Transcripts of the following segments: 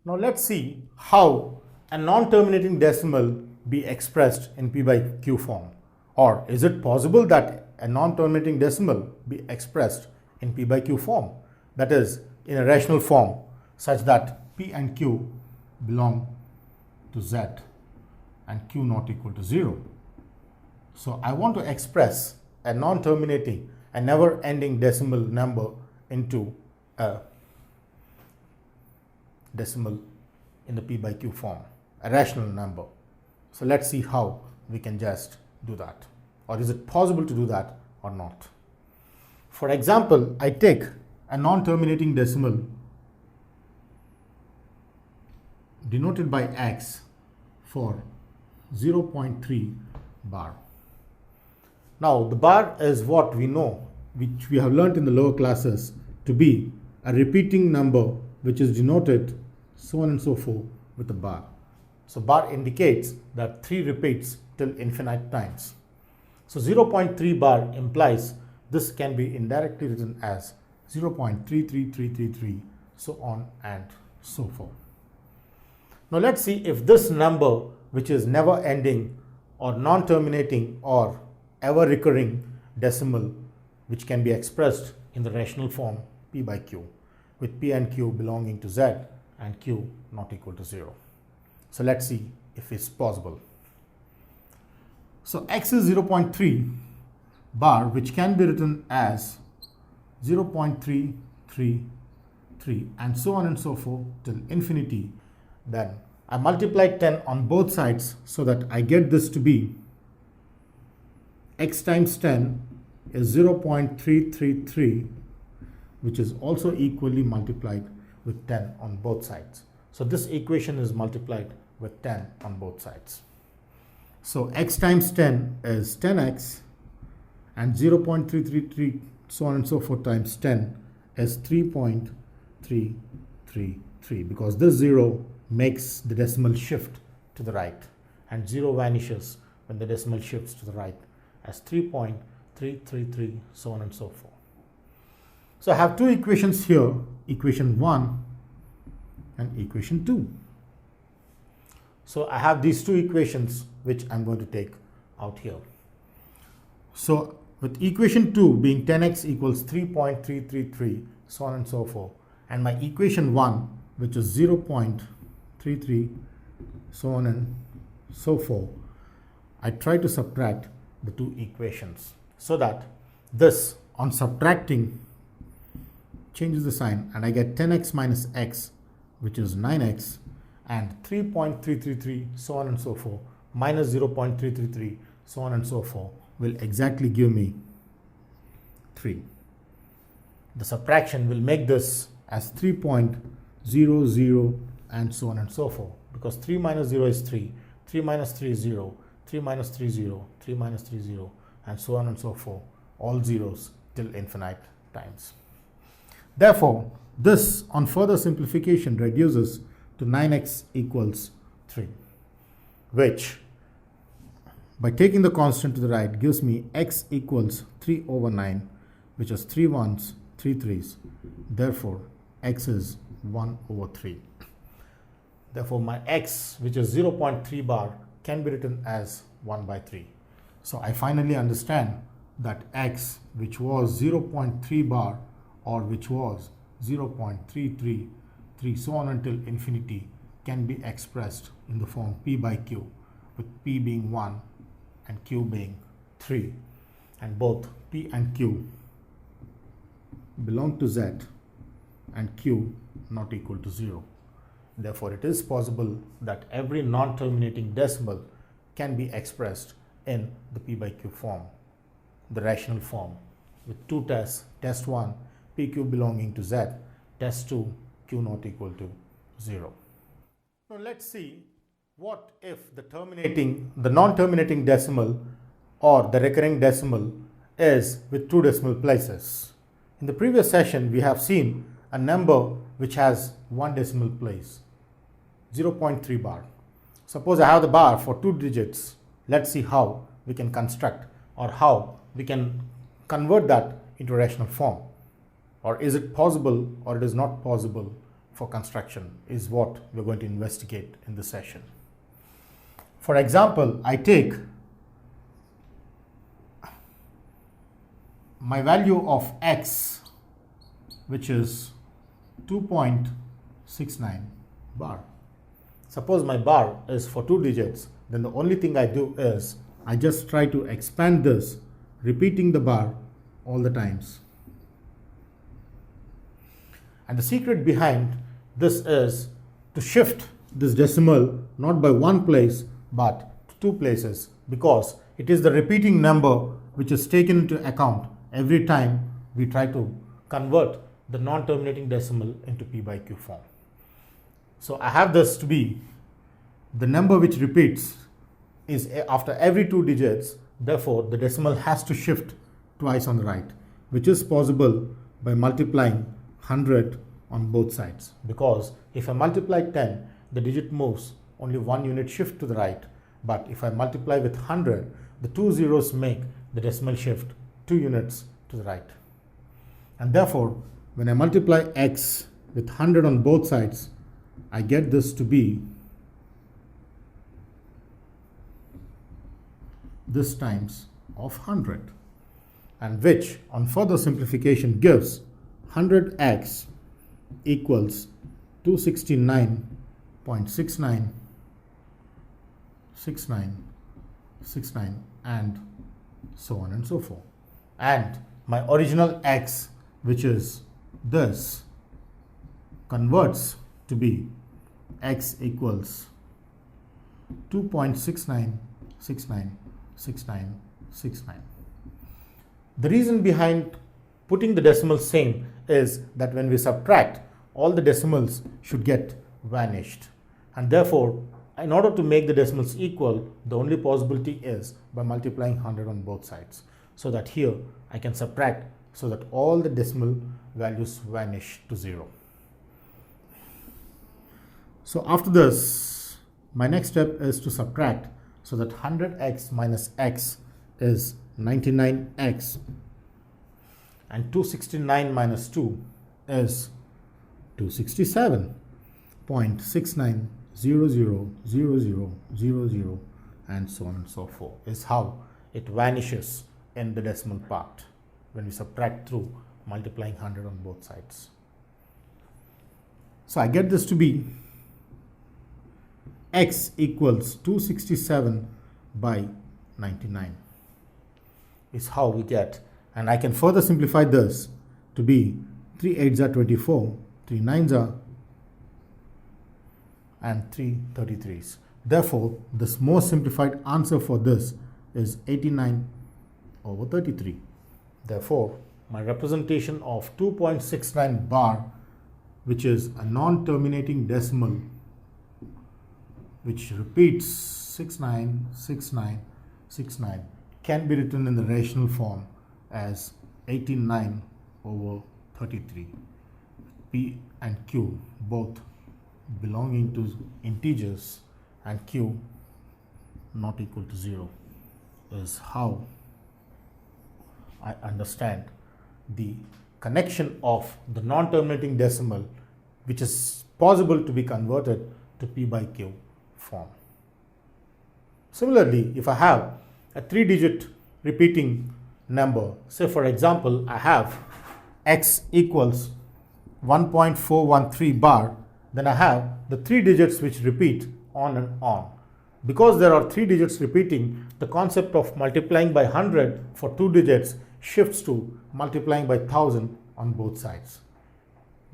Now let's see how a non-terminating decimal be expressed in P by Q form. Or is it possible that a non-terminating decimal be expressed in P by Q form? That is, in a rational form such that P and Q belong to Z and Q not equal to 0. So I want to express a non-terminating, a never-ending decimal number into a decimal in the P by Q form, a rational number. So let's see how we can just do that, or is it possible to do that or not. For example, I take a non-terminating decimal denoted by X for 0.3 bar. Now the bar is what we know, which we have learnt in the lower classes, to be a repeating number which is denoted so on and so forth with a bar. So bar indicates that 3 repeats till infinite times. So 0.3 bar implies this can be indirectly written as 0.33333, so on and so forth. Now let's see if this number, which is never ending or non-terminating or ever recurring decimal, which can be expressed in the rational form P by Q, with P and Q belonging to Z and Q not equal to 0. So let's see if it's possible. So X is 0.3 bar, which can be written as 0.333 and so on and so forth till infinity. Then I multiply 10 on both sides so that I get this to be X times 10 is 0.333, which is also equally multiplied with 10 on both sides. So this equation is multiplied with 10 on both sides. So X times 10 is 10X, and 0.333 so on and so forth times 10 is 3.333, because this 0 makes the decimal shift to the right, and 0 vanishes when the decimal shifts to the right as 3.333, so on and so forth. So I have two equations here, equation 1 and equation 2. So I have these two equations which I'm going to take out here. So with equation 2 being 10x equals 3.333, so on and so forth, and my equation 1, which is 0.33, so on and so forth, I try to subtract the two equations so that this, on subtracting, changes the sign, and I get 10x minus x, which is 9x, and 3.333, so on and so forth, minus 0.333, so on and so forth, will exactly give me 3. The subtraction will make this as 3.00 and so on and so forth, because 3 minus 0 is 3, 3 minus 3 is 0, 3 minus 3 is 0, 3 minus 3 is 0, and so on and so forth, all zeros till infinite times. Therefore, this, on further simplification, reduces to 9x equals 3, which, by taking the constant to the right, gives me x equals 3 over 9, which is 3 1s, 3 3s. Therefore, x is 1 over 3. Therefore, my x, which is 0.3 bar, can be written as 1 by 3. So I finally understand that x, which was 0.3 bar, or which was 0.333, so on until infinity, can be expressed in the form P by Q, with P being 1 and Q being 3, and both P and Q belong to Z and Q not equal to 0. Therefore, it is possible that every non-terminating decimal can be expressed in the P by Q form, the rational form, with two tests. Test 1, PQ belonging to Z. Test 2, Q not equal to 0. Now let's see what if the non-terminating decimal or the recurring decimal is with two decimal places. In the previous session, we have seen a number which has one decimal place, 0.3 bar. Suppose I have the bar for 2 digits. Let's see how we can construct, or how we can convert that into rational form. Or is it possible, or it is not possible, for construction is what we're going to investigate in this session. For example, I take my value of x, which is 2.69 bar. Suppose my bar is for 2 digits, then the only thing I do is I just try to expand this, repeating the bar all the times. And the secret behind this is to shift this decimal not by one place but to 2 places, because it is the repeating number which is taken into account every time we try to convert the non-terminating decimal into p by q form. So I have this to be the number which repeats is after every 2 digits, therefore the decimal has to shift twice on the right, which is possible by multiplying 100 on both sides, because if I multiply 10, the digit moves only 1 unit shift to the right, but if I multiply with 100, the 2 zeros make the decimal shift 2 units to the right. And therefore, when I multiply x with 100 on both sides, I get this to be this times of 100, and which on further simplification gives 100x equals 269.6969 and so on and so forth. And my original x, which is this, converts to be x equals 2.69696969. The reason behind putting the decimals same is that when we subtract, all the decimals should get vanished, and therefore in order to make the decimals equal, the only possibility is by multiplying 100 on both sides, so that here I can subtract so that all the decimal values vanish to 0. So after this, my next step is to subtract, so that 100x minus x is 99x, and 269 minus 2 is 267.69000000, and so on and so forth, is how it vanishes in the decimal part when we subtract through multiplying 100 on both sides. So I get this to be x equals 267 by 99 is how we get, and I can further simplify this to be 3 8s are 24, 3 9s are, and 3 33s. Therefore, this most simplified answer for this is 89 over 33. Therefore, my representation of 2.69 bar, which is a non-terminating decimal which repeats 696969, can be written in the rational form as 89 over 33. P and Q both belonging to integers and Q not equal to 0 is how I understand the connection of the non-terminating decimal, which is possible to be converted to P by Q form. Similarly, if I have a 3-digit repeating number, say for example I have x equals 1.413 bar, then I have the 3 digits which repeat on and on. Because there are 3 digits repeating, the concept of multiplying by 100 for 2 digits shifts to multiplying by 1000 on both sides,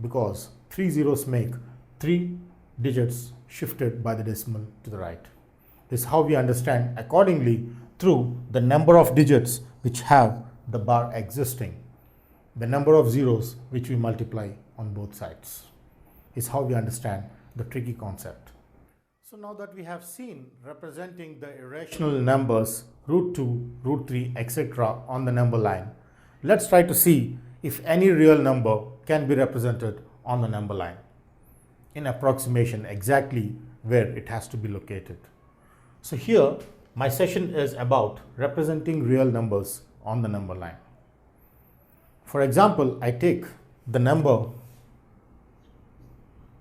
because 3 zeros make 3 digits shifted by the decimal to the right. This is how we understand accordingly through the number of digits which have the bar existing, the number of zeros which we multiply on both sides, is how we understand the tricky concept. So now that we have seen representing the irrational numbers root 2, root 3, etc. on the number line, let's try to see if any real number can be represented on the number line in approximation exactly where it has to be located. So here my session is about representing real numbers on the number line. For example, I take the number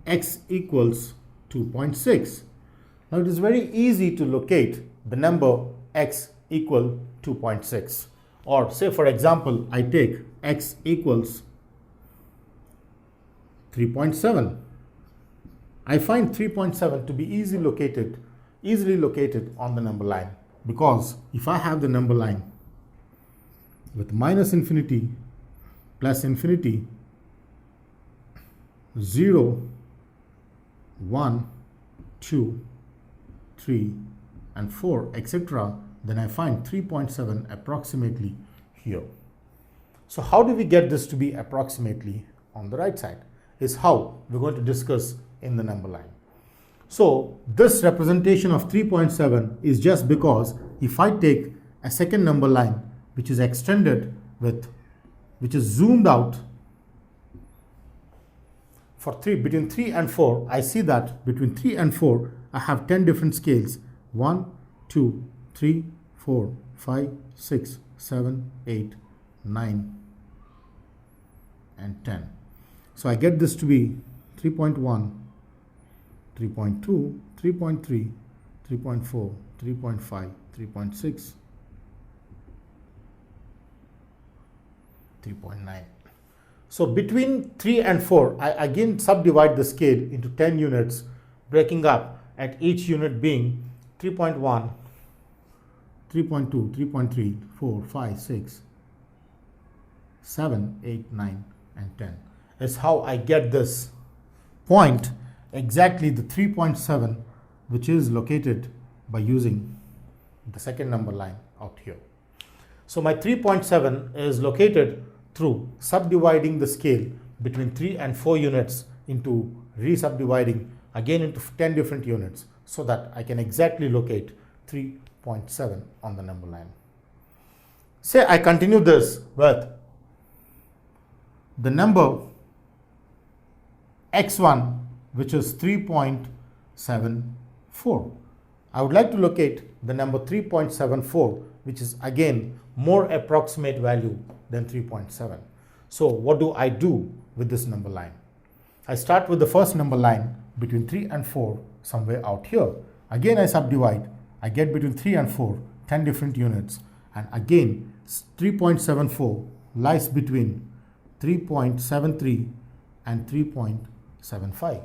x equals 2.6. Now it is very easy to locate the number x equal 2.6. Or say for example, I take x equals 3.7. I find 3.7 to be easily located on the number line, because if I have the number line with minus infinity, plus infinity, 0, 1, 2, 3, and 4, etc., then I find 3.7 approximately here. So how do we get this to be approximately on the right side is how we're going to discuss in the number line. So this representation of 3.7 is just because if I take a second number line which is extended which is zoomed out for between 3 and 4, I see that between 3 and 4 I have 10 different scales. 1, 2, 3, 4, 5, 6, 7, 8, 9, and 10. So I get this to be 3.1, 3.2, 3.3, 3.4, 3.5, 3.6, 3.9. So between 3 and 4, I again subdivide the scale into 10 units, breaking up at each unit being 3.1, 3.2, 3.3, 4, 5, 6, 7, 8, 9, and 10. Is how I get this point, exactly the 3.7, which is located by using the second number line out here. So my 3.7 is located through subdividing the scale between 3 and 4 units into re-subdividing again into 10 different units, so that I can exactly locate 3.7 on the number line. Say I continue this with the number x1, which is 3.74. I would like to locate the number 3.74, which is again more approximate value than 3.7. So what do I do with this number line? I start with the first number line between 3 and 4 somewhere out here. Again I subdivide. I get between 3 and 4 10 different units, and again 3.74 lies between 3.73 and 3.75.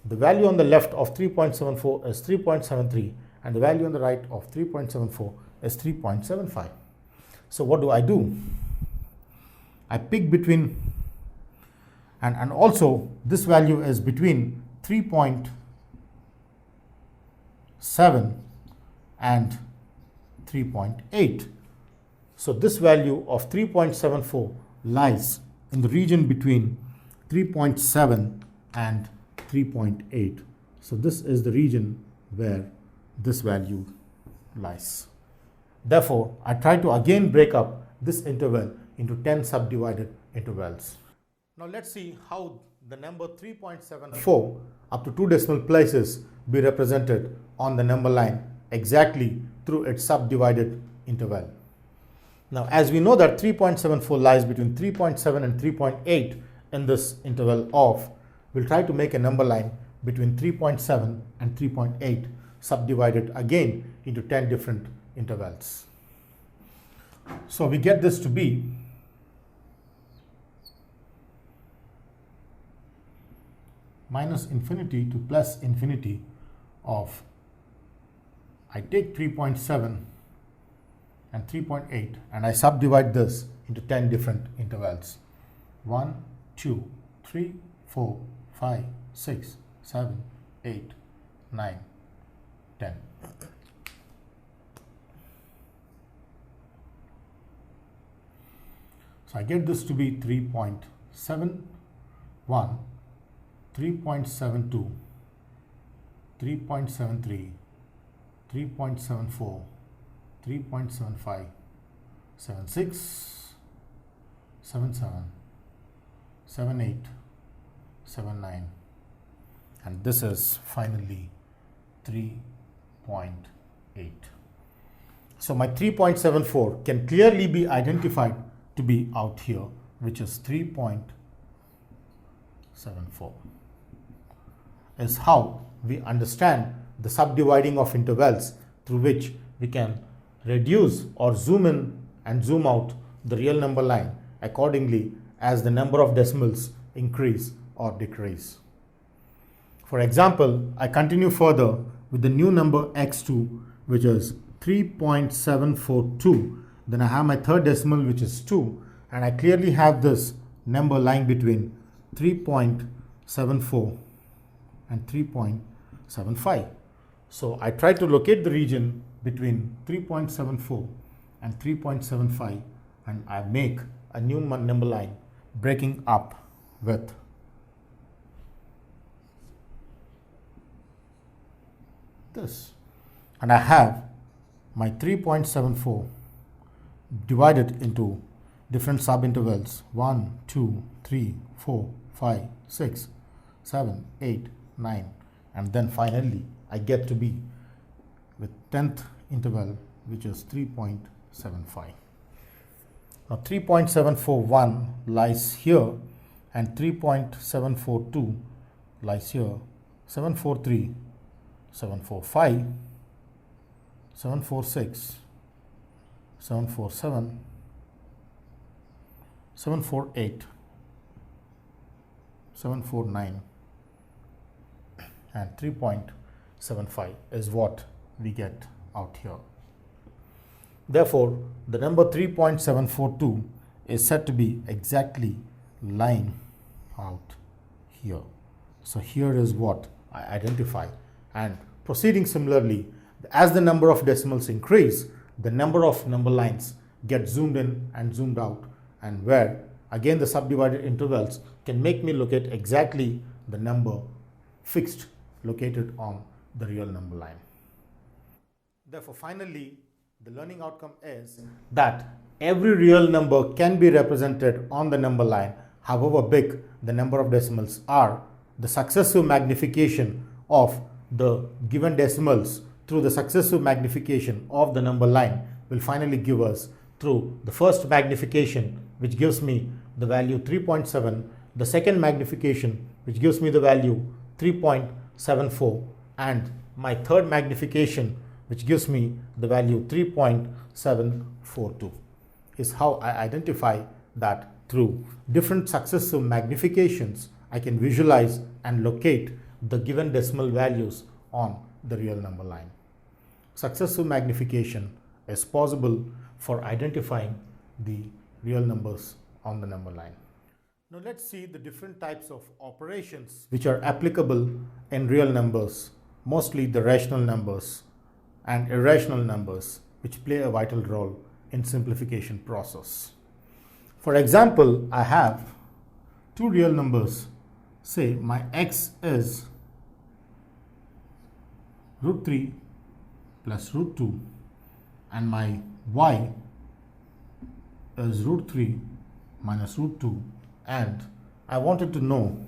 The value on the left of 3.74 is 3.73, and the value on the right of 3.74 is 3.75. So what do? I pick between, and also this value is between 3.7 and 3.8. So this value of 3.74 lies in the region between 3.7 and 3.8. So this is the region where this value lies. Therefore, I try to again break up this interval into 10 subdivided intervals. Now let's see how the number 3.74 up to 2 decimal places be represented on the number line exactly through its subdivided interval. Now as we know that 3.74 lies between 3.7 and 3.8 in this interval of, we'll try to make a number line between 3.7 and 3.8 subdivided again into 10 different intervals. So we get this to be minus infinity to plus infinity of, I take 3.7 and 3.8 and I subdivide this into 10 different intervals. 1, 2, 3, 4, 5, 6, 7, 8, 9, 10. So I get this to be 3.71, 3.72, 3.73, 3.74, 3.75, 76, 77, 78, 79, and this is finally 3.8. So my 3.74 can clearly be identified to be out here, which is 3.74. is how we understand the subdividing of intervals through which we can reduce or zoom in and zoom out the real number line accordingly as the number of decimals increase or decrease. For example, I continue further with the new number x2, which is 3.742. Then I have my third decimal, which is 2, and I clearly have this number lying between 3.74 and 3.75. So I try to locate the region between 3.74 and 3.75, and I make a new number line breaking up with this. And I have my 3.74 divided into different subintervals 1, 2, 3, 4, 5, 6, 7, 8, 9, and then finally I get to be with 10th interval, which is 3.75. Now 3.741 lies here and 3.742 lies here. 743, 745, 746, 747, 748, 749, and 3.75 is what we get out here. Therefore, the number 3.742 is said to be exactly lying out here. So here is what I identify, and proceeding similarly, as the number of decimals increase, the number of number lines get zoomed in and zoomed out, and where again the subdivided intervals can make me locate exactly the number fixed located on the real number line. Therefore, finally, the learning outcome is that every real number can be represented on the number line, however big the number of decimals are. The successive magnification of the given decimals through the successive magnification of the number line will finally give us, through the first magnification, which gives me the value 3.7, the second magnification, which gives me the value 3.74, and my third magnification, which gives me the value 3.742, is how I identify that through different successive magnifications, I can visualize and locate the given decimal values on the real number line. Successive magnification is possible for identifying the real numbers on the number line. Now let's see the different types of operations which are applicable in real numbers, mostly the rational numbers and irrational numbers, which play a vital role in simplification process. For example, I have two real numbers. Say my x is root 3 plus root 2 and my y is root 3 minus root 2, and I wanted to know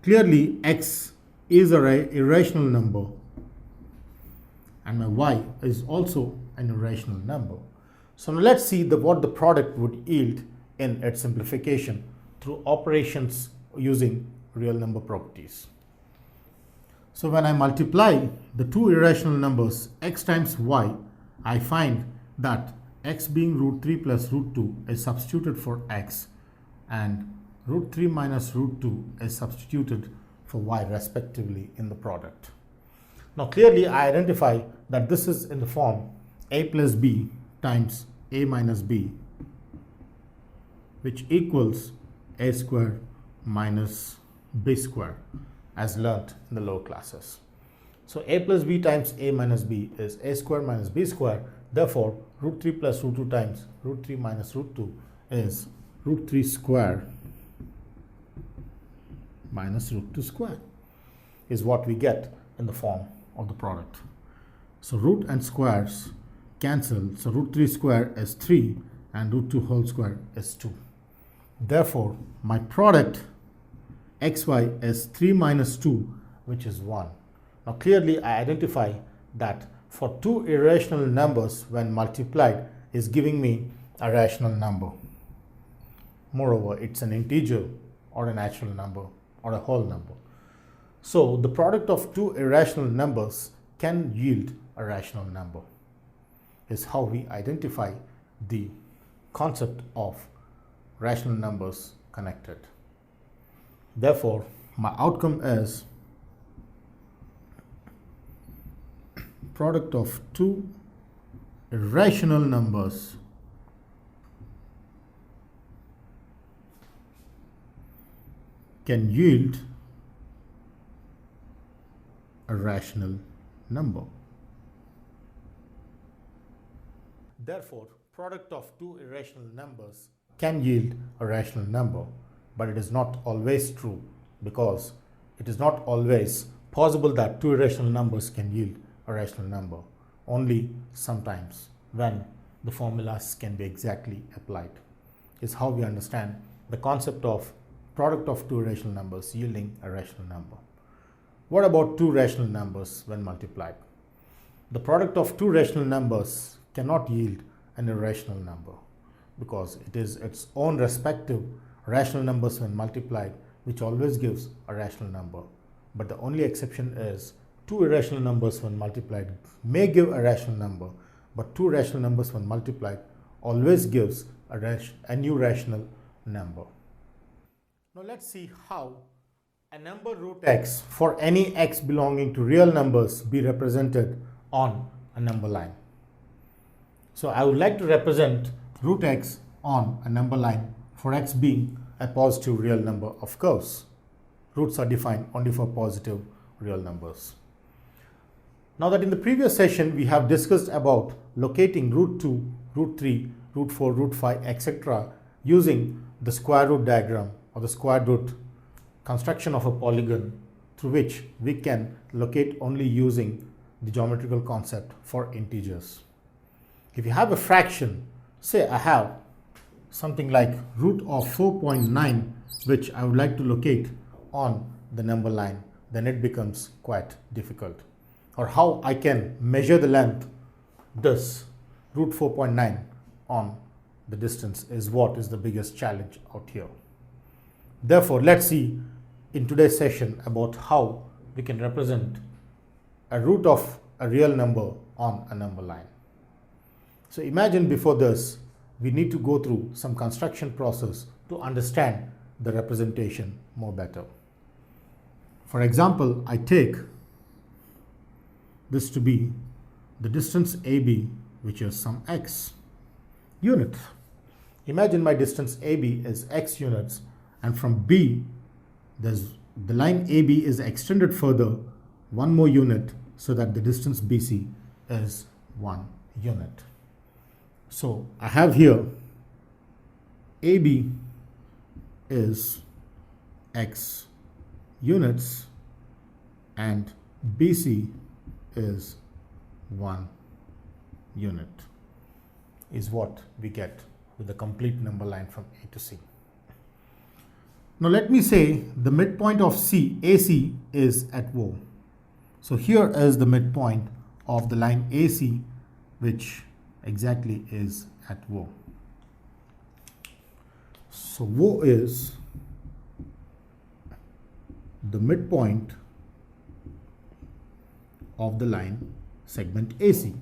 clearly x is an irrational number and my y is also an irrational number. So now let's see what the product would yield in its simplification through operations using real number properties. So when I multiply the two irrational numbers x times y, I find that x being root 3 plus root 2 is substituted for x, and root 3 minus root 2 is substituted for y respectively in the product. Now clearly I identify that this is in the form a plus b times a minus b, which equals a square minus b square, as learnt in the lower classes. So a plus b times a minus b is a square minus b square. Therefore, root 3 plus root 2 times root 3 minus root 2 is root 3 square minus root 2 square, is what we get in the form of the product. So root and squares cancel. So root 3 square is 3 and root 2 whole square is 2. Therefore, my product xy is 3 minus 2, which is 1. Now clearly I identify that for two irrational numbers when multiplied is giving me a rational number. Moreover, it's an integer or a natural number or a whole number. So the product of two irrational numbers can yield a rational number, is how we identify the concept of rational numbers connected. Therefore, my outcome is product of two irrational numbers can yield a rational number. Therefore, product of two irrational numbers can yield a rational number, but it is not always true, because it is not always possible that two irrational numbers can yield a rational number. Only sometimes, when the formulas can be exactly applied, is how we understand the concept of product of two irrational numbers yielding a rational number. What about two rational numbers when multiplied? The product of two rational numbers cannot yield an irrational number, because it is its own respective rational numbers when multiplied which always gives a rational number. But the only exception is two irrational numbers when multiplied may give a rational number, but two rational numbers when multiplied always gives a new rational number. Now let's see how a number root x for any x belonging to real numbers be represented on a number line. So I would like to represent root x on a number line for x being a positive real number, of course. Roots are defined only for positive real numbers. Now that in the previous session we have discussed about locating root 2, root 3, root 4, root 5, etc. using the square root diagram or the square root construction of a polygon, through which we can locate only using the geometrical concept for integers. If you have a fraction, say I have something like root of 4.9, which I would like to locate on the number line, then it becomes quite difficult. Or how I can measure the length, this root 4.9 on the distance, is what is the biggest challenge out here. Therefore, let's see in today's session about how we can represent a root of a real number on a number line. So imagine before this, we need to go through some construction process to understand the representation more better. For example, I take this to be the distance AB, which is some x units. Imagine my distance AB is x units, and from B, the line AB is extended further one more unit, so that the distance BC is 1 unit. So I have here AB is x units and BC is 1 unit, is what we get with the complete number line from A to C. Now let me say the midpoint of AC is at O. So here is the midpoint of the line AC, which exactly is at O. So O is the midpoint of the line segment AC,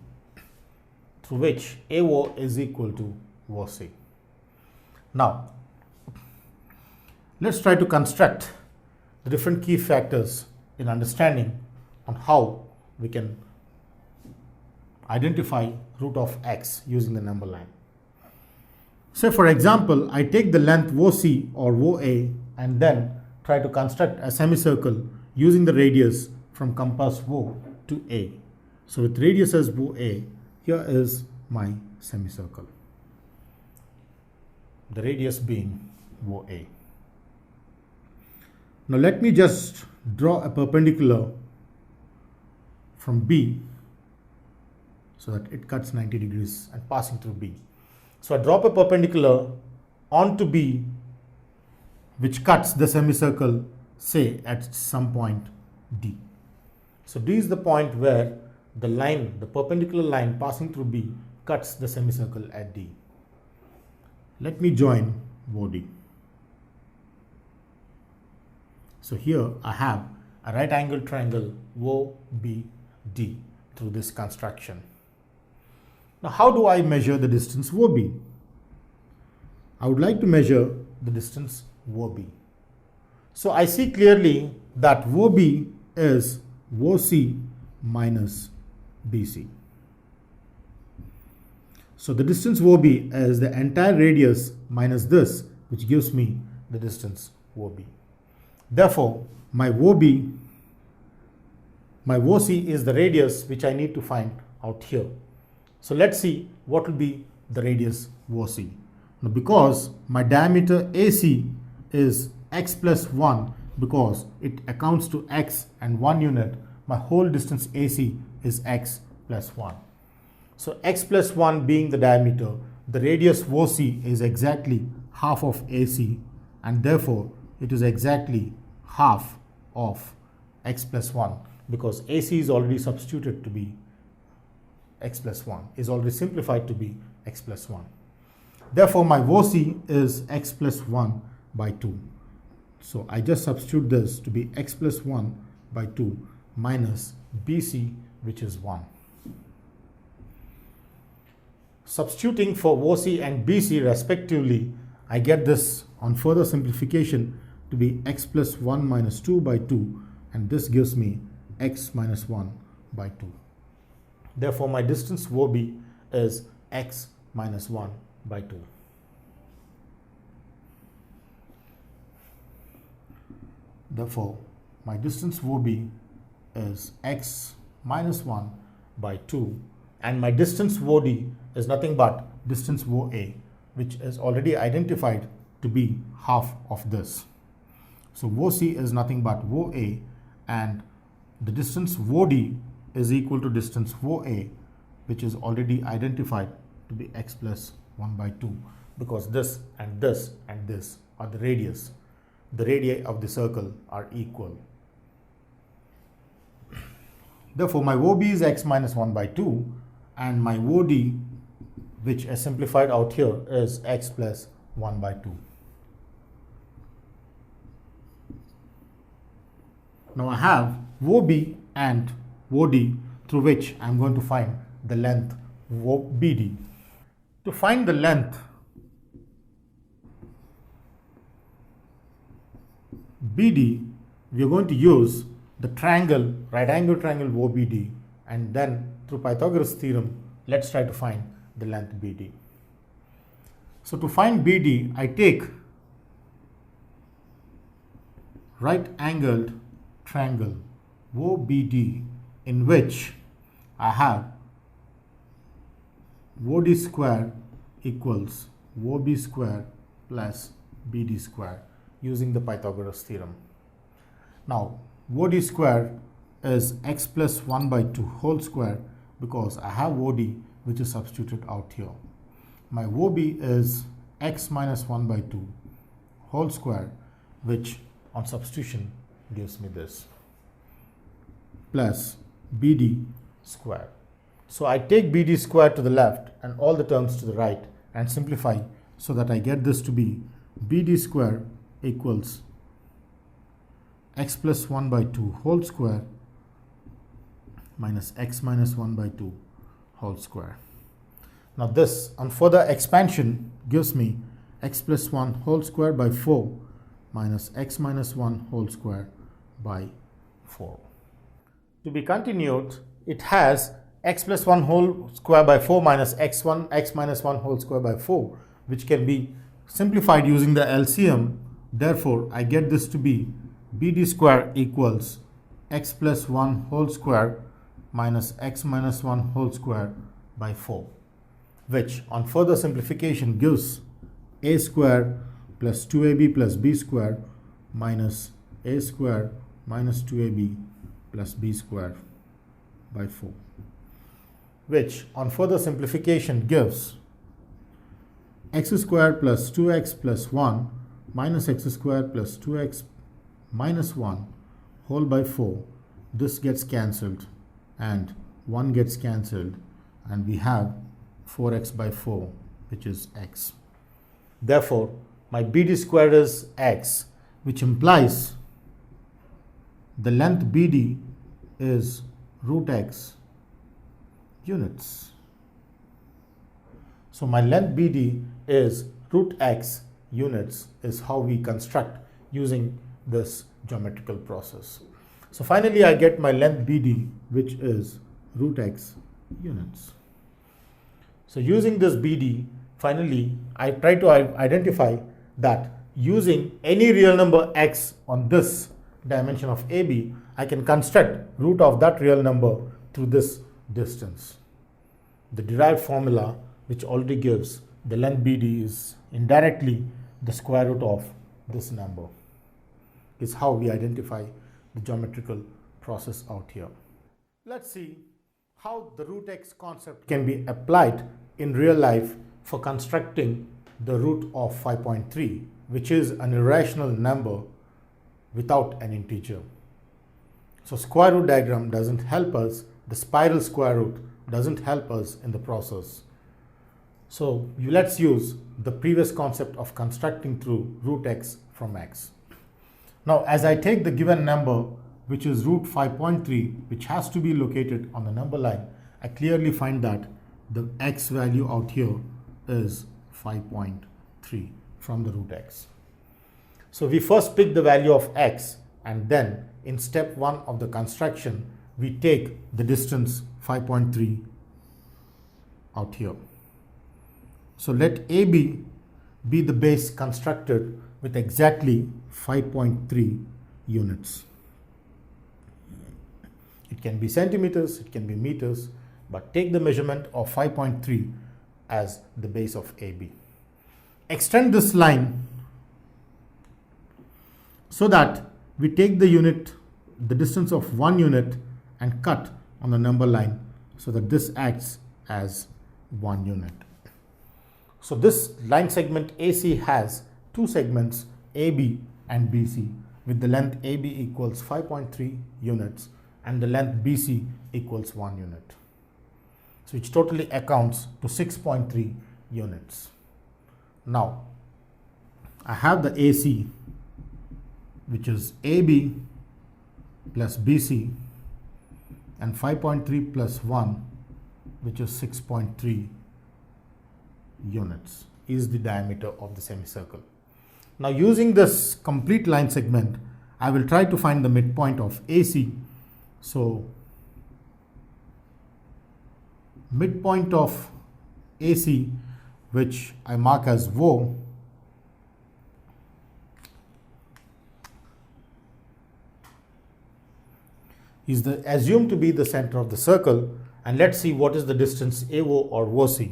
through which AO is equal to OC. Now, let's try to construct the different key factors in understanding on how we can identify root of x using the number line. Say for example, I take the length OC or OA and then try to construct a semicircle using the radius from compass O to A. So with radius as OA, here is my semicircle, the radius being OA. Now let me just draw a perpendicular from B so that it cuts 90 degrees and passing through B. So I drop a perpendicular onto B which cuts the semicircle, say at some point D. So D is the point where the line, the perpendicular line passing through B, cuts the semicircle at D. Let me join OD. So here I have a right angled triangle OBD through this construction. Now, how do I measure the distance OB? I would like to measure the distance OB. So I see clearly that OB is OC minus BC. So the distance OB is the entire radius minus this, which gives me the distance OB. Therefore, my OC is the radius which I need to find out here. So let's see what will be the radius OC. Now, because my diameter AC is x plus 1, because it accounts to x and 1 unit, my whole distance AC is x plus 1. So x plus 1 being the diameter, the radius OC is exactly half of AC, and therefore it is exactly half of x plus 1, because AC is already substituted to be x plus 1, is already simplified to be x plus 1. Therefore, my OC is x plus 1 by 2. So I just substitute this to be x plus 1 by 2 minus BC, which is 1. Substituting for OC and BC respectively, I get this on further simplification to be x plus 1 minus 2 by 2, and this gives me x minus 1 by 2. Therefore, my distance OB is x minus 1 by 2. Therefore, my distance OB is x minus 1 by 2, and my distance OD is nothing but distance OA, which is already identified to be half of this. So OC is nothing but OA, and the distance OD is equal to distance OA, which is already identified to be x plus 1 by 2, because this and this and this are the radius. The radii of the circle are equal. Therefore, my OB is x minus 1 by 2, and my OD, which is simplified out here, is x plus 1 by 2. Now I have OB and OD, through which I am going to find the length BD. To find the length BD, we are going to use the triangle, right angle triangle OBD, and then through Pythagoras theorem, let's try to find the length BD. So to find BD, I take right angled triangle OBD, in which I have OD square equals OB square plus BD square, using the Pythagoras theorem. Now, OD square is x plus 1 by 2 whole square, because I have OD which is substituted out here. My OB is x minus 1 by 2 whole square, which on substitution gives me this, plus BD square. So I take BD square to the left and all the terms to the right and simplify, so that I get this to be BD square equals x plus 1 by 2 whole square minus x minus 1 by 2 whole square. Now this, on further expansion, gives me x plus 1 whole square by 4 minus x minus 1 whole square by 4. To be continued, it has x plus 1 whole square by 4 minus x minus 1 whole square by 4, which can be simplified using the LCM. Therefore, I get this to be BD square equals x plus 1 whole square minus x minus 1 whole square by 4, which on further simplification gives a square plus 2ab plus b square minus a square minus 2ab plus b square by 4, which on further simplification gives x square plus 2x plus 1 minus x square plus 2x minus 1 whole by 4. This gets cancelled and 1 gets cancelled, and we have 4x by 4, which is x. Therefore, my BD square is x, which implies the length BD is root x units. So my length BD is root x units is how we construct using this geometrical process. So finally I get my length BD, which is root x units. So using this BD, finally I try to identify that using any real number x on this dimension of AB, I can construct root of that real number through this distance. The derived formula, which already gives the length BD, is indirectly the square root of this number, is how we identify the geometrical process out here. Let's see how the root x concept can be applied in real life for constructing the root of 5.3, which is an irrational number without an integer. So square root diagram doesn't help us, the spiral square root doesn't help us in the process. So let's use the previous concept of constructing through root x from x. Now as I take the given number, which is root 5.3, which has to be located on the number line, I clearly find that the x value out here is 5.3 from the root x. So we first pick the value of x, and then in step 1 of the construction, we take the distance 5.3 out here. So let AB be the base constructed with exactly 5.3 units. It can be centimeters, it can be meters, but take the measurement of 5.3 as the base of AB. Extend this line so that we take the unit, the distance of 1 unit, and cut on the number line so that this acts as 1 unit. So this line segment AC has two segments, AB and BC, with the length AB equals 5.3 units and the length BC equals 1 unit. So which totally accounts to 6.3 units. Now I have the AC, which is AB plus BC, and 5.3 plus 1, which is 6.3 units, is the diameter of the semicircle. Now using this complete line segment, I will try to find the midpoint of AC. So midpoint of AC, which I mark as O, is assumed to be the center of the circle, and let's see what is the distance AO or OC.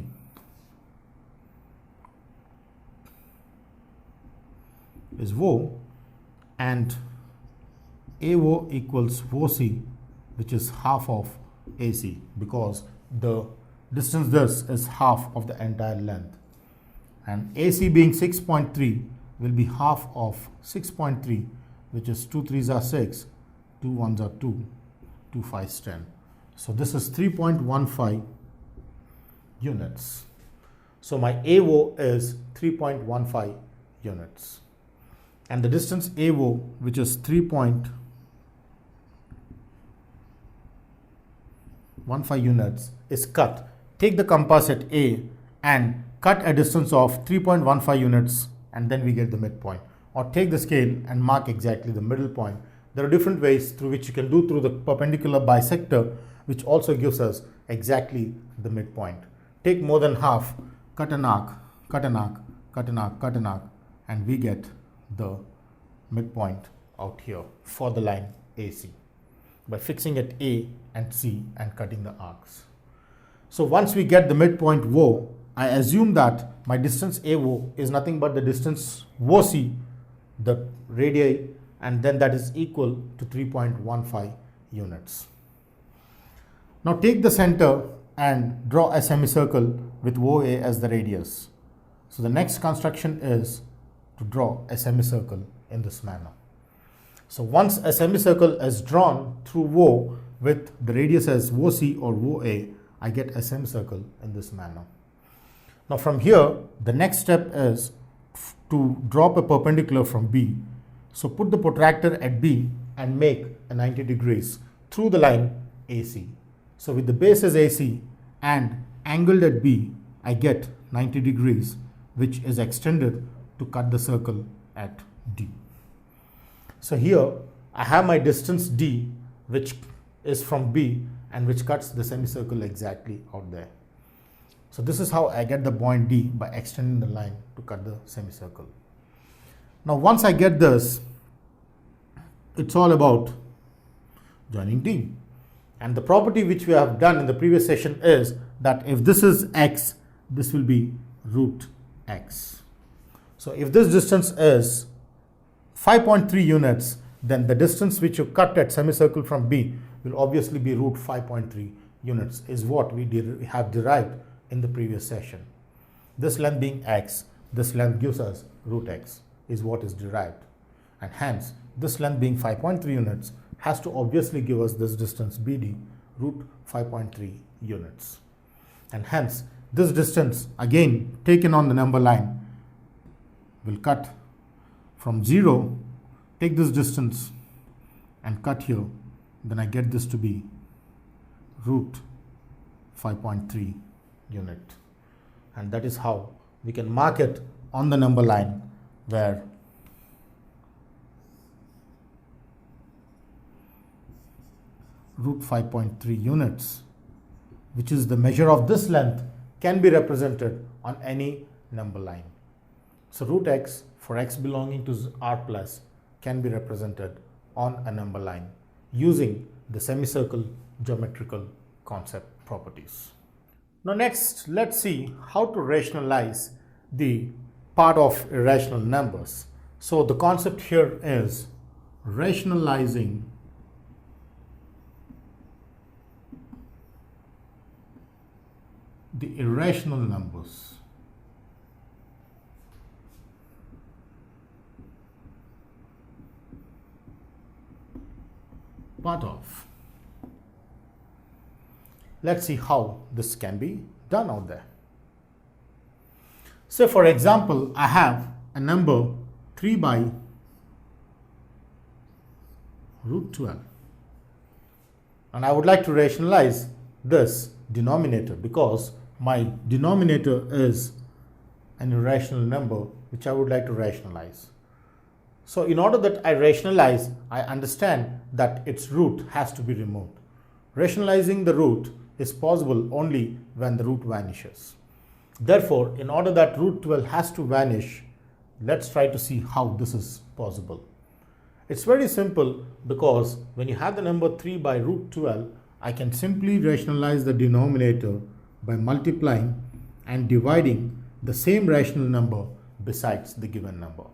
Is O, and AO equals OC, which is half of AC, because the distance this is half of the entire length, and AC being 6.3 will be half of 6.3, which is 2 3s are 6, 2 1s are 2, 2 5s 10. So this is 3.15 units. So my AO is 3.15 units, and the distance AO, which is 3.15 units, is cut. Take the compass at A and cut a distance of 3.15 units, and then we get the midpoint. Or take the scale and mark exactly the middle point. There are different ways through which you can do through the perpendicular bisector, which also gives us exactly the midpoint. Take more than half, cut an arc, cut an arc, cut an arc, cut an arc, and we get the midpoint out here for the line AC by fixing at A and C and cutting the arcs. So once we get the midpoint O, I assume that my distance AO is nothing but the distance OC, the radii, and then that is equal to 3.15 units. Now take the center and draw a semicircle with OA as the radius. So the next construction is to draw a semicircle in this manner. So once a semicircle is drawn through O with the radius as OC or OA, I get a semicircle in this manner. Now from here, the next step is to drop a perpendicular from B. So put the protractor at B and make a 90 degrees through the line AC. So with the base as AC and angled at B, I get 90 degrees, which is extended to cut the circle at D. So here I have my distance D, which is from B and which cuts the semicircle exactly out there. So this is how I get the point D, by extending the line to cut the semicircle. Now once I get this, it's all about joining D. And the property which we have done in the previous session is that if this is x, this will be root x. So if this distance is 5.3 units, then the distance which you cut at semicircle from B will obviously be root 5.3 units, is what we have derived in the previous session. This length being x, this length gives us root x, is what is derived. And hence, this length being 5.3 units has to obviously give us this distance BD, root 5.3 units. And hence, this distance, again taken on the number line, will cut from 0, take this distance and cut here, then I get this to be root 5.3 unit. And that is how we can mark it on the number line, where root 5.3 units, which is the measure of this length, can be represented on any number line. So root x for x belonging to R plus can be represented on a number line using the semicircle geometrical concept properties. Now next, let's see how to rationalize the part of irrational numbers. So the concept here is rationalizing the irrational numbers. Part of. Let's see how this can be done out there. So for example, I have a number 3 by root 12. And I would like to rationalize this denominator because my denominator is an irrational number which I would like to rationalize. So in order that I rationalize, I understand that its root has to be removed. Rationalizing the root is possible only when the root vanishes. Therefore, in order that root 12 has to vanish, let's try to see how this is possible. It's very simple, because when you have the number 3 by root 12, I can simply rationalize the denominator by multiplying and dividing the same rational number besides the given number.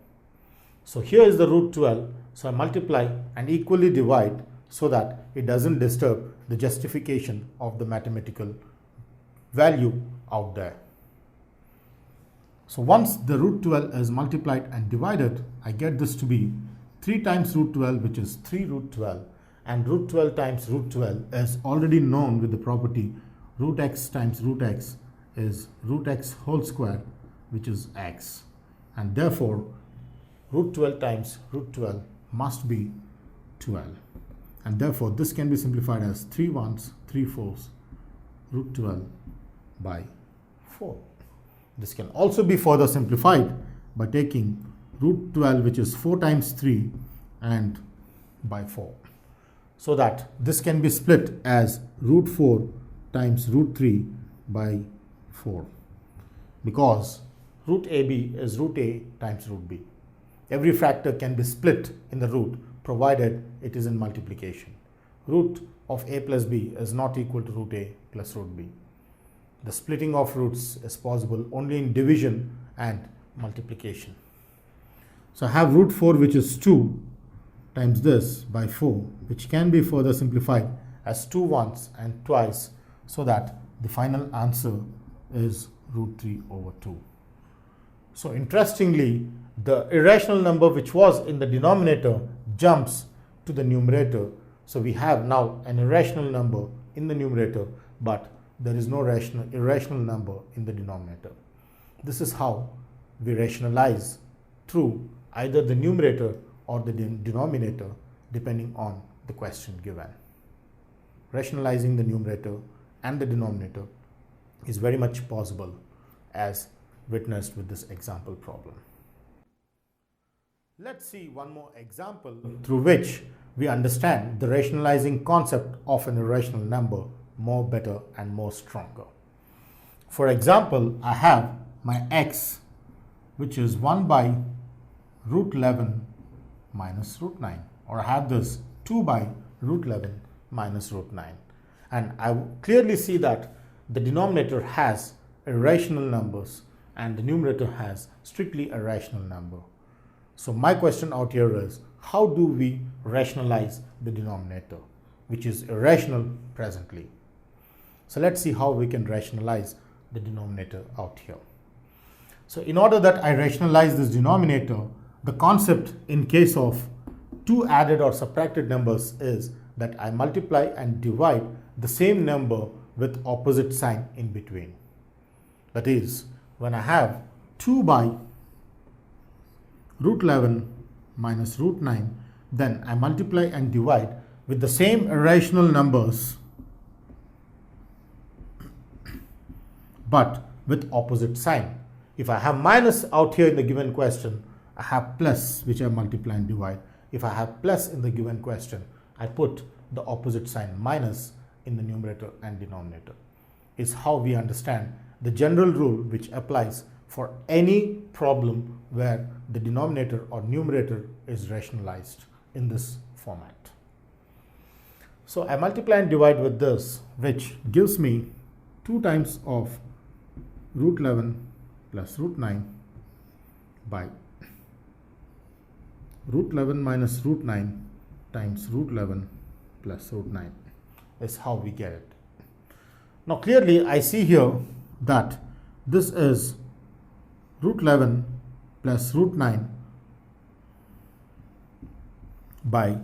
So here is the root 12, so I multiply and equally divide so that it doesn't disturb the justification of the mathematical value out there. So once the root 12 is multiplied and divided, I get this to be 3 times root 12, which is 3 root 12, and root 12 times root 12 is already known with the property root x times root x is root x whole square, which is x, and therefore root 12 times root 12 must be 12, and therefore this can be simplified as 3 1s 3 4s root 12 by 4. This can also be further simplified by taking root 12, which is 4 times 3, and by 4, so that this can be split as root 4 times root 3 by 4, because root AB is root A times root B. Every factor can be split in the root provided it is in multiplication. Root of A plus B is not equal to root A plus root B. The splitting of roots is possible only in division and multiplication. So I have root 4, which is 2 times this by 4, which can be further simplified as 2 once and twice, so that the final answer is root 3 over 2. So interestingly, the irrational number which was in the denominator jumps to the numerator. So we have now an irrational number in the numerator, but there is no irrational number in the denominator. This is how we rationalize through either the numerator or the denominator depending on the question given. Rationalizing the numerator and the denominator is very much possible, as witnessed with this example problem. Let's see one more example through which we understand the rationalizing concept of an irrational number more better and more stronger. For example, I have my x, which is 1 by root 11 minus root 9, or I have this 2 by root 11 minus root 9. And I clearly see that the denominator has irrational numbers and the numerator has strictly a rational number. So my question out here is, how do we rationalize the denominator, which is irrational presently? So let's see how we can rationalize the denominator out here. So in order that I rationalize this denominator, the concept in case of two added or subtracted numbers is that I multiply and divide the same number with opposite sign in between. That is, when I have 2 by root 11 minus root 9, then I multiply and divide with the same irrational numbers but with opposite sign. If I have minus out here in the given question, I have plus, which I multiply and divide. If I have plus in the given question, I put the opposite sign minus in the numerator and denominator. Is how we understand the general rule which applies for any problem where the denominator or numerator is rationalized in this format. So I multiply and divide with this, which gives me 2 times of root 11 plus root 9 by root 11 minus root 9 times root 11 plus root 9 is how we get it. Now clearly I see here that this is root 11 plus root 9 by,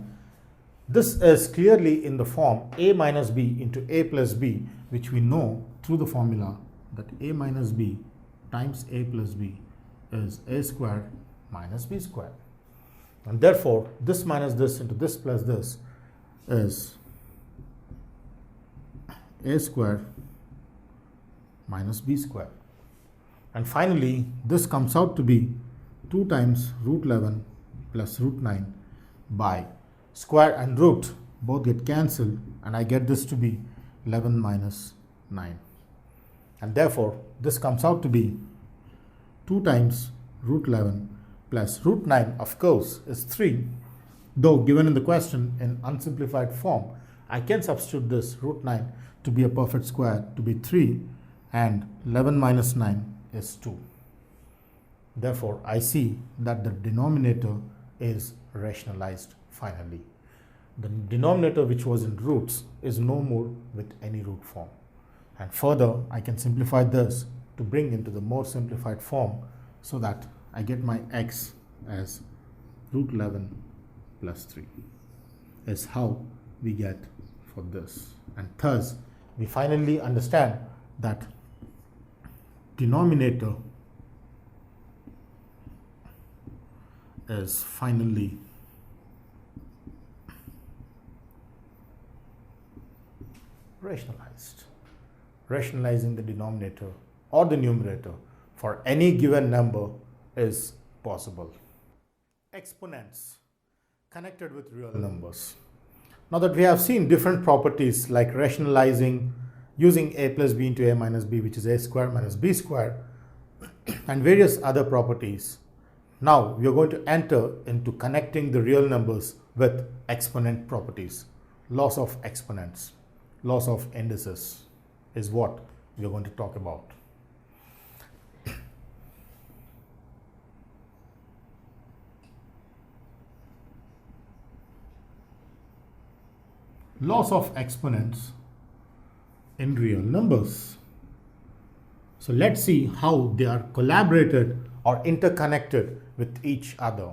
this is clearly in the form a minus b into a plus b, which we know through the formula that a minus b times a plus b is a square minus b square. And therefore, this minus this into this plus this is a square minus b square. And finally, this comes out to be 2 times root 11 plus root 9 by square and root both get cancelled, and I get this to be 11 minus 9. And therefore, this comes out to be 2 times root 11 plus root 9, of course, is 3. Though given in the question in unsimplified form, I can substitute this root 9 to be a perfect square to be 3, and 11 minus 9 is 2. Therefore, I see that the denominator is rationalized finally. The denominator which was in roots is no more with any root form. And further, I can simplify this to bring into the more simplified form so that I get my x as root 11 plus 3 is how we get for this. And thus, we finally understand that denominator is finally rationalized. Rationalizing the denominator or the numerator for any given number is possible. Exponents connected with real numbers. Now that we have seen different properties like rationalizing using a plus b into a minus b, which is a square minus b square, and various other properties, now we are going to enter into connecting the real numbers with exponent properties. Laws of exponents, laws of indices is what we are going to talk about. Laws of exponents in real numbers. So let's see how they are collaborated or interconnected with each other.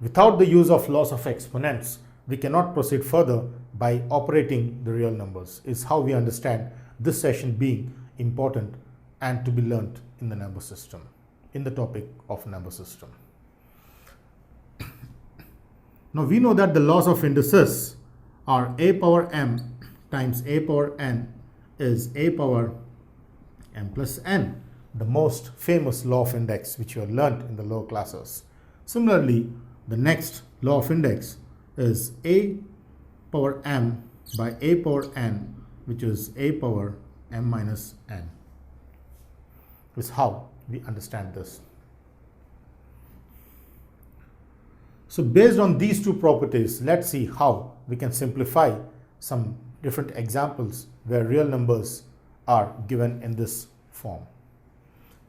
Without the use of laws of exponents, we cannot proceed further by operating the real numbers, is how we understand this session being important and to be learnt in the number system, in the topic of number system. Now we know that the laws of indices are a power m times a power n is a power m plus n, the most famous law of index which you have learned in the lower classes. Similarly, the next law of index is a power m by a power n, which is a power m minus n. This is how we understand this. So based on these two properties, let's see how we can simplify some different examples where real numbers are given in this form.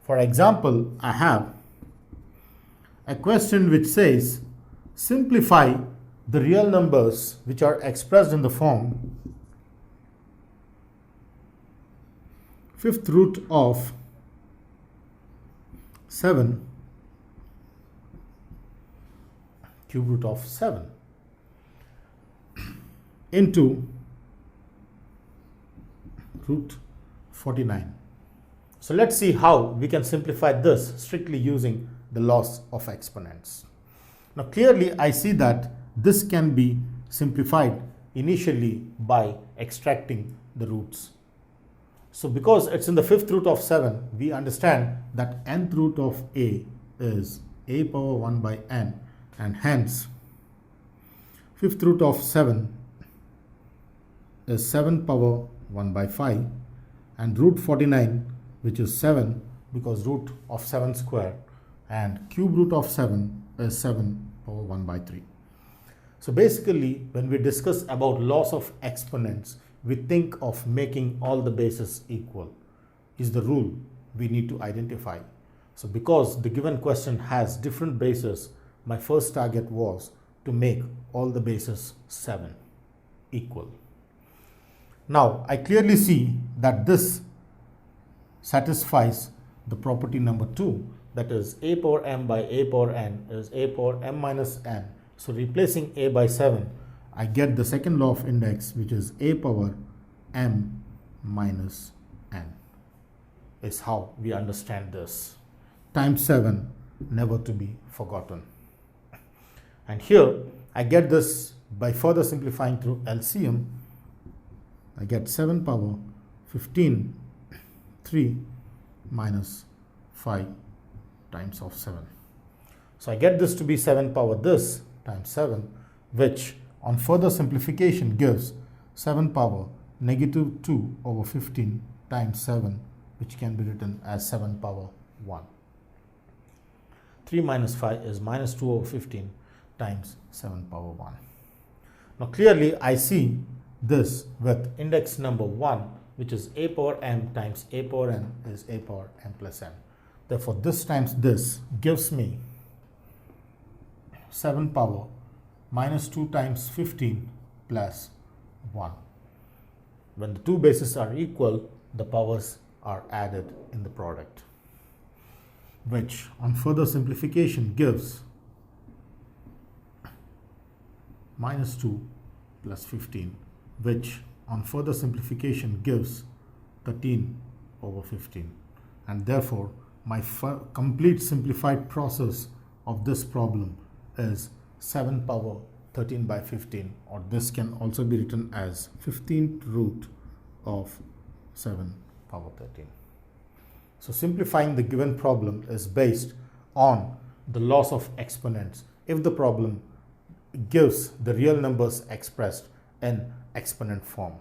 For example, I have a question which says simplify the real numbers which are expressed in the form fifth root of 7 cube root of 7 into root 49. So let's see how we can simplify this strictly using the laws of exponents. Now clearly I see that this can be simplified initially by extracting the roots. So because it's in the fifth root of 7, we understand that nth root of a is a power 1 by n, and hence fifth root of 7 is 7 power 1 by 5, and root 49, which is 7 because root of 7 square, and cube root of 7 is 7 power 1 by 3. So basically when we discuss about laws of exponents, we think of making all the bases equal is the rule we need to identify. So because the given question has different bases, my first target was to make all the bases 7 equal. Now I clearly see that this satisfies the property number 2, that is a power m by a power n is a power m minus n. So replacing a by 7, I get the second law of index, which is a power m minus n, is how we understand this. Times 7, never to be forgotten. And here I get this by further simplifying through LCM. I get 7 power 15 3 minus 5 times of 7. So I get this to be 7 power this times 7, which on further simplification gives 7 power negative 2 over 15 times 7, which can be written as 7 power 1. 3 minus 5 is minus 2 over 15 times 7 power 1. Now clearly I see this with index number 1, which is a power m times a power n is a power m plus n. Therefore this times this gives me 7 power minus 2 times 15 plus 1. When the two bases are equal, the powers are added in the product, which on further simplification gives minus 2 plus 15, which on further simplification gives 13 over 15. And therefore, my complete simplified process of this problem is 7 power 13 by 15, or this can also be written as 15th root of 7 power 13. So simplifying the given problem is based on the laws of exponents if the problem gives the real numbers expressed in exponent form.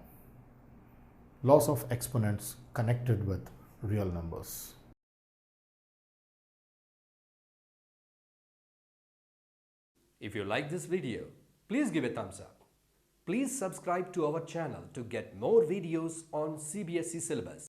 Laws of exponents connected with real numbers. If you like this video, please give a thumbs up. Please subscribe to our channel to get more videos on CBSE syllabus.